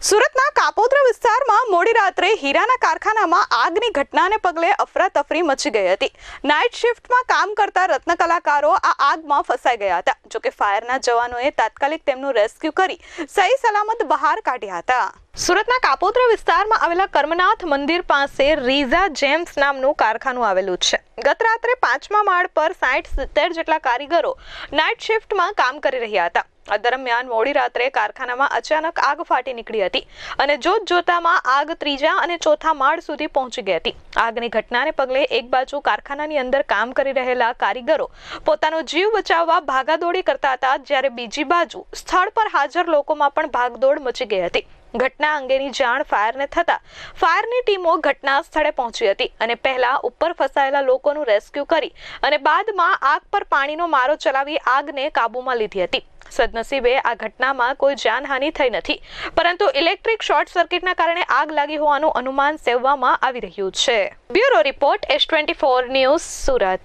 સુરતના કાપોદ્રા વિસ્તારમાં મોડી રાત્રે હીરાના કારખાનામાં આગની ઘટનાને પગલે અફરાતફરી મચી ગઈ હતી। નાઇટ શિફ્ટમાં કામ કરતા રત્ન કલાકારો આ આગમાં ફસાઈ ગયા હતા। જોકે ફાયરના જવાનોએ તાત્કાલિક તેમનું રેસ્ક્યુ કરી સહી સલામત બહાર કાઢ્યા હતા। સુરતના કાપોદ્રા વિસ્તારમાં આવેલા કર્મનાથ મંદિર પાસે રીઝા જેમ્સ નામનું કારખાનું આવેલું છે। ગત રાત્રે 5મા માળ પર 60-70 જેટલા કારીગરો નાઇટ શિફ્ટમાં કામ કરી રહ્યા હતા। આ દરમિયાન મોડી રાત્રે કારખાનામાં અચાનક આગ ફાટી નીકળી હતી અને જોતજોતામાં આગ ત્રીજા અને ચોથા માળ સુધી પહોંચી ગઈ હતી। આગની ઘટનાને પગલે એક બાજુ કારખાનાની અંદર કામ કરી રહેલા કારીગરો પોતાનો જીવ બચાવવા ભાગાદોડી કરતા હતા, જ્યારે બીજી બાજુ સ્થળ પર હાજર લોકોમાં પણ ભાગદોડ મચી ગઈ હતી। ઘટના અંગેની જાણ ફાયરને થતા ફાયરની ટીમો ઘટના સ્થળે પહોંચી હતી અને પહેલા ઉપર ફસાયેલા લોકોનું રેસ્ક્યુ કરી અને બાદમાં આગ પર પાણીનો મારો ચલાવી આગને કાબૂમાં લીધી હતી। સદનસીબે આ ઘટનામાં કોઈ જાનહાનિ થઈ નથી, પરંતુ ઇલેક્ટ્રિક શોર્ટ સર્કિટના કારણે આગ લાગી હોવાનું અનુમાન સેવવામાં આવી રહ્યું છે। Bureau report S24 news Surat.